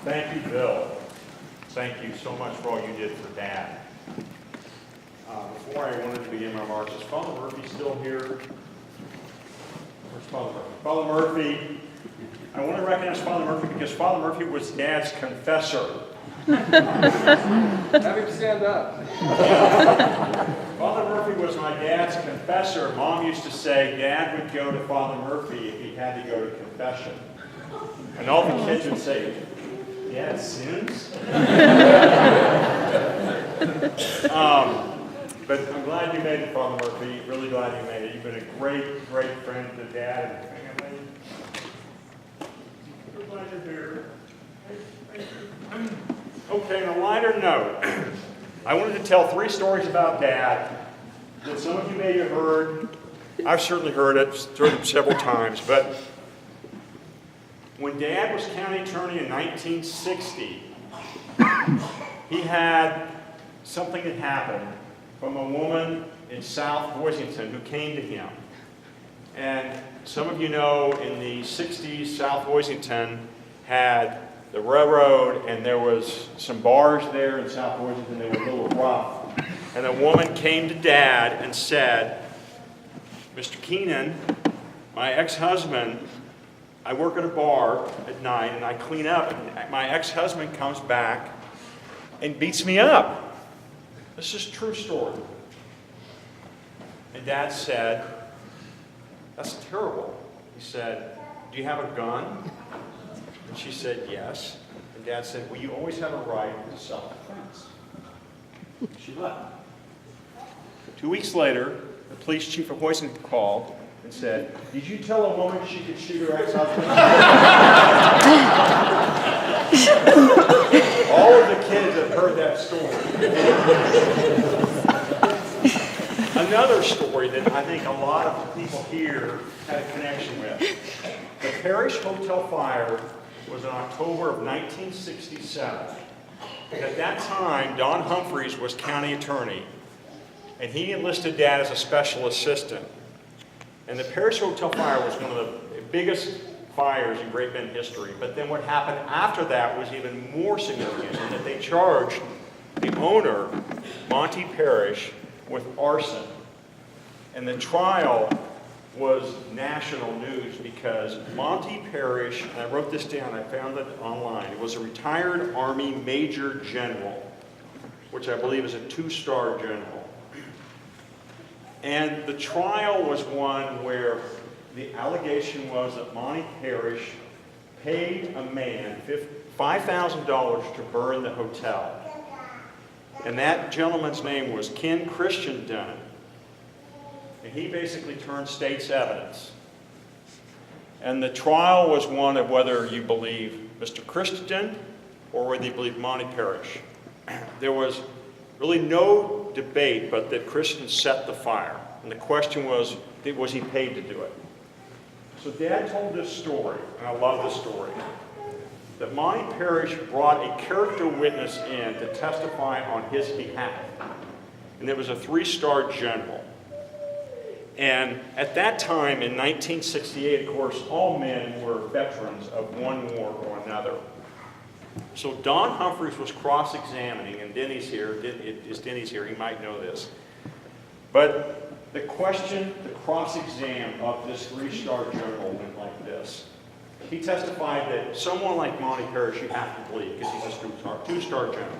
Thank you, Bill. Thank you so much for all you did for Dad. Before I wanted to begin my remarks, is Father Murphy still here? Where's Father Murphy? Father Murphy, I want to recognize Father Murphy because Father Murphy was Dad's confessor. Have him stand up. Father Murphy was my dad's confessor. Mom used to say Dad would go to Father Murphy if he had to go to confession. And all the kids would say, Dad sins? But I'm glad you made it, Father Murphy. Really glad you made it. You've been a great, great friend to Dad and family. We're glad you're here. Okay, on a lighter note, I wanted to tell 3 stories about Dad that some of you may have heard. I've certainly heard it several times, but when Dad was county attorney in 1960, he had something that happened from a woman in South Voisington who came to him. And some of you know in the 60s, South Voisington had the railroad, and there was some bars there in South Voisington. They were a little rough. And a woman came to Dad and said, Mr. Keenan, my ex-husband, I work at a bar at night and I clean up, and my ex-husband comes back and beats me up. This is a true story. And Dad said, that's terrible. He said, do you have a gun? And she said, yes. And Dad said, well, you always have a right to self-defense. She left. 2 weeks later, the police chief of Hoisington called and said, did you tell a woman she could shoot her ex-husband? All of the kids have heard that story. Another story that I think a lot of people here had a connection with. The Parish Hotel fire was in October of 1967. And at that time, Don Humphreys was county attorney, and he enlisted Dad as a special assistant. And the Parish Hotel fire was one of the biggest fires in Great Bend history. But then what happened after that was even more significant, in that they charged the owner, Monty Parrish, with arson. And the trial was national news because Monty Parrish, and I wrote this down, I found it online, was a retired Army Major General, which I believe is a 2-star general. And the trial was one where the allegation was that Monty Parrish paid a man $5,000 to burn the hotel. And that gentleman's name was Ken Christensen. And he basically turned state's evidence. And the trial was one of whether you believe Mr. Christensen or whether you believe Monty Parrish. There was really no debate but that Christensen set the fire. And the question was he paid to do it? So Dad told this story, and I love this story, that Monty Parrish brought a character witness in to testify on his behalf. And it was a 3-star general. And at that time, in 1968, of course, all men were veterans of one war or another. So Don Humphreys was cross-examining, and Denny's here. Denny's here, he might know this. But the question, the cross-exam of this 3-star general went like this. He testified that someone like Monty Parrish you have to believe, because he's a 2-star general.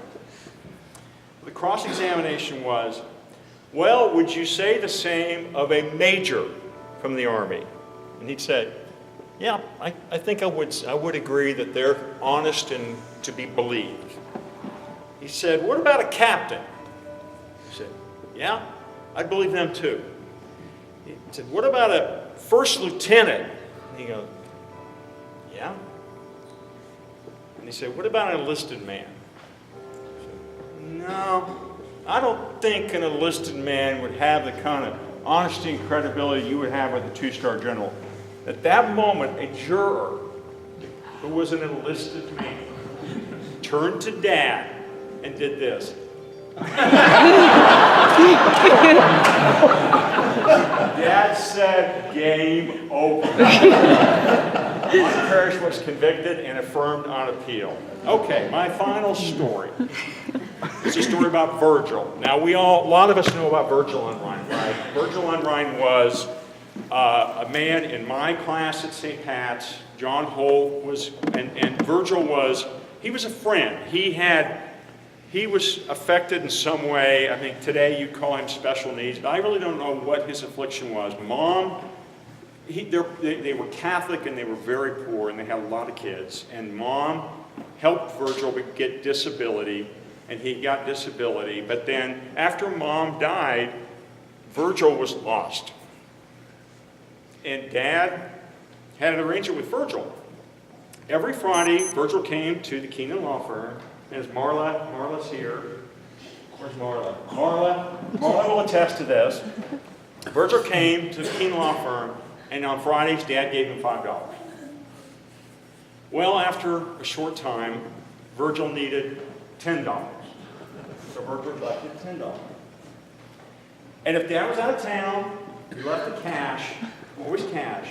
The cross-examination was, well, would you say the same of a major from the Army? And he'd said, yeah, I think I would agree that they're honest and to be believed. He said, what about a captain? He said, yeah, I believe them too. He said, what about a first lieutenant? And he goes, yeah. And he said, what about an enlisted man? He said, no. I don't think an enlisted man would have the kind of honesty and credibility you would have with a 2-star general. At that moment, a juror who was an enlisted man turned to Dad and did this. Dad said, game over. Monty Parrish was convicted and affirmed on appeal. Okay, my final story. It's a story about Virgil. Now, a lot of us know about Virgil on Rhine, right? Virgil on Rhine was a man in my class at St. Pat's. John Holt was, and Virgil was, he was a friend. He was affected in some way. I think today you'd call him special needs, but I really don't know what his affliction was. Mom, they were Catholic and they were very poor and they had a lot of kids. And Mom helped Virgil get disability, and he got disability. But then after Mom died, Virgil was lost. And Dad had an arrangement with Virgil. Every Friday, Virgil came to the Keenan Law Firm. There's Marla's here. Where's Marla? Marla will attest to this. Virgil came to the Keenan Law Firm, and on Fridays, Dad gave him $5. Well, after a short time, Virgil needed $10. So Virgil collected $10. And if Dad was out of town, he left the cash, always cash,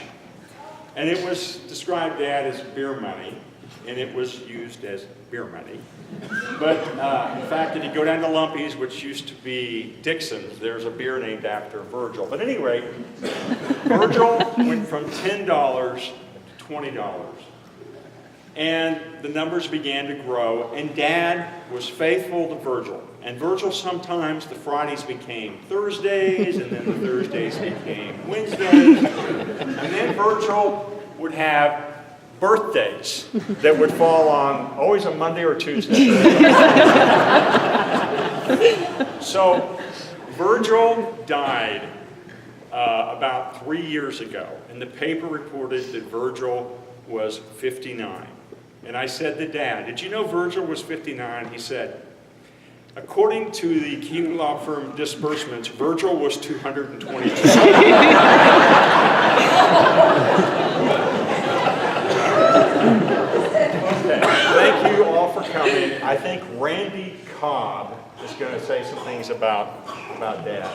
and it was described, Dad, as beer money, and it was used as beer money. But in fact, if you go down to Lumpy's, which used to be Dixon's, there's a beer named after Virgil. But at any rate, Virgil went from $10 to $20. And the numbers began to grow, and Dad was faithful to Virgil. And Virgil, sometimes the Fridays became Thursdays, and then the Thursdays became Wednesdays. And then Virgil would have birthdays that would fall on always a Monday or Tuesday. So Virgil died about 3 years ago, and the paper reported that Virgil was 59. And I said to Dad, did you know Virgil was 59? He said, according to the Keenan Law Firm disbursements, Virgil was 222. Okay, thank you all for coming. I think Randy Cobb is going to say some things about Dad.